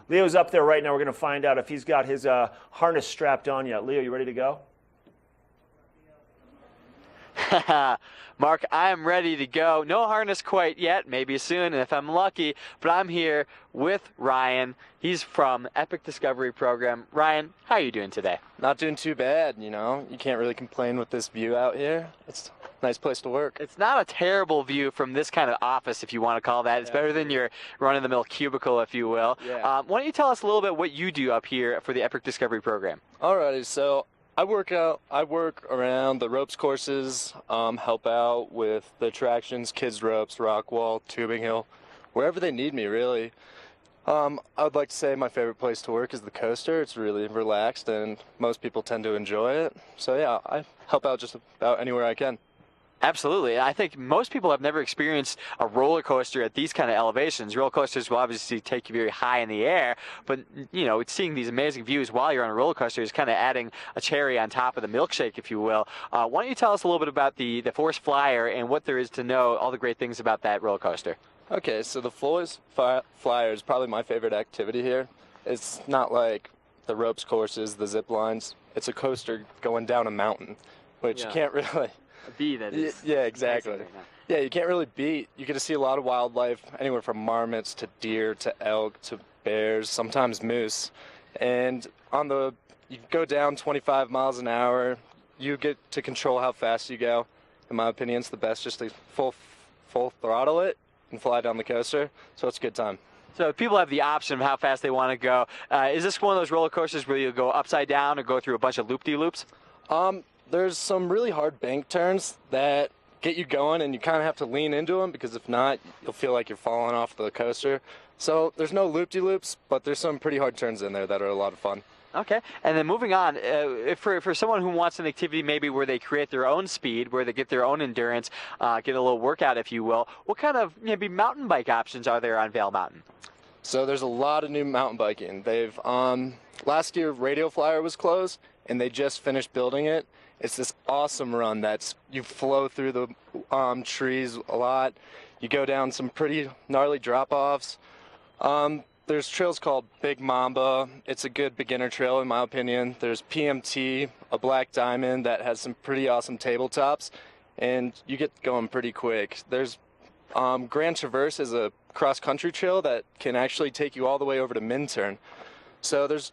Leo's up there right now. We're going to find out if he's got his harness strapped on yet. Leo, you ready to go? Mark, I am ready to go. No harness quite yet, maybe soon, and if I'm lucky, but I'm here with Ryan. He's from Epic Discovery Program. Ryan, how are you doing today? Not doing too bad, you know. You can't really complain with this view out here. It's a nice place to work. It's not a terrible view from this kind of office, if you want to call that. It's better than your run-of-the-mill cubicle, if you will. Yeah. Why don't you tell us a little bit what you do up here for the Epic Discovery Program? Alrighty, so I work around the ropes courses, help out with the attractions, kids ropes, rock wall, tubing hill, wherever they need me, really. I would like to say my favorite place to work is the coaster. It's really relaxed, and most people tend to enjoy it. So yeah, I help out just about anywhere I can. Absolutely. I think most people have never experienced a roller coaster at these kind of elevations. Roller coasters will obviously take you very high in the air, but you know, seeing these amazing views while you're on a roller coaster is kind of adding a cherry on top of the milkshake, if you will. Why don't you tell us a little bit about the Force Flyer and what there is to know, all the great things about that roller coaster? Okay, so the Force Flyer is probably my favorite activity here. It's not like the ropes courses, the zip lines. It's a coaster going down a mountain, which you can't really... A bee, that is. Yeah, exactly. Yeah, you can't really beat. You get to see a lot of wildlife, anywhere from marmots to deer to elk to bears, sometimes moose. And you go down 25 miles an hour. You get to control how fast you go. In my opinion, it's the best just to full throttle it and fly down the coaster. So it's a good time. So if people have the option of how fast they want to go, is this one of those roller coasters where you go upside down or go through a bunch of loop-de-loops? There's some really hard bank turns that get you going, and you kind of have to lean into them, because if not, you'll feel like you're falling off the coaster. So there's no loop-de-loops, but there's some pretty hard turns in there that are a lot of fun. Okay, and then moving on, for someone who wants an activity maybe where they create their own speed, where they get their own endurance, get a little workout, if you will, what kind of maybe mountain bike options are there on Vail Mountain? So there's a lot of new mountain biking. They've last year Radio Flyer was closed, and they just finished building it. It's this awesome run you flow through the trees a lot. You go down some pretty gnarly drop-offs. There's trails called Big Mamba. It's a good beginner trail in my opinion. There's PMT, a black diamond that has some pretty awesome tabletops, and you get going pretty quick. There's Grand Traverse is a cross-country trail that can actually take you all the way over to Minturn. So there's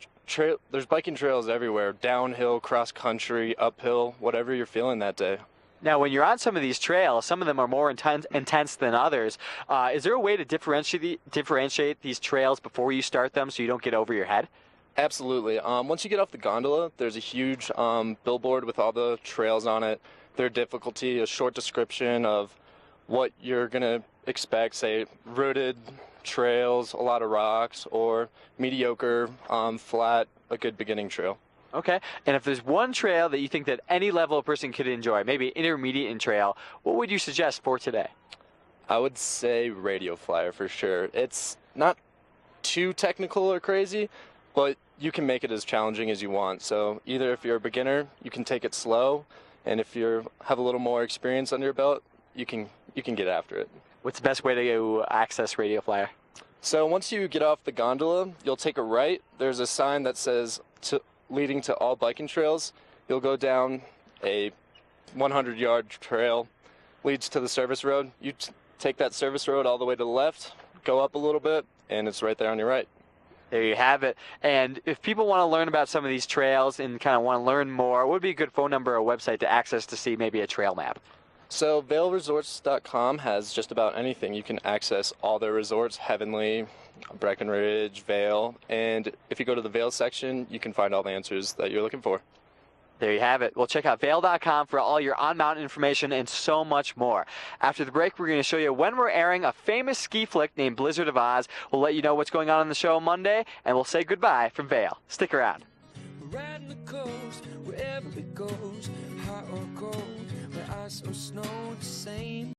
biking trails everywhere, downhill, cross-country, uphill, whatever you're feeling that day. Now, when you're on some of these trails, some of them are more intense than others. Is there a way to differentiate these trails before you start them so you don't get over your head? Absolutely. Once you get off the gondola, there's a huge billboard with all the trails on it, their difficulty, a short description of what you're going to expect, say, rooted trails, a lot of rocks, or mediocre, flat, a good beginning trail. Okay, and if there's one trail that you think that any level of person could enjoy, maybe intermediate in trail, what would you suggest for today? I would say Radio Flyer for sure. It's not too technical or crazy, but you can make it as challenging as you want. So either if you're a beginner, you can take it slow, and if you have a little more experience under your belt, you can get after it. What's the best way to access Radio Flyer? So once you get off the gondola, you'll take a right. There's a sign that says leading to all biking trails. You'll go down a 100-yard trail, leads to the service road. You take that service road all the way to the left, go up a little bit, and it's right there on your right. There you have it. And if people want to learn about some of these trails and kind of want to learn more, what would be a good phone number or website to access to see maybe a trail map? So VailResorts.com has just about anything. You can access all their resorts, Heavenly, Breckenridge, Vail, and if you go to the Vail section, you can find all the answers that you're looking for. There you have it. Well, check out Vail.com for all your on-mountain information and so much more. After the break, we're going to show you when we're airing a famous ski flick named Blizzard of Oz. We'll let you know what's going on the show Monday, and we'll say goodbye from Vail. Stick around. We're riding the coast, wherever it goes, hot or cold, where ice or snow, the same.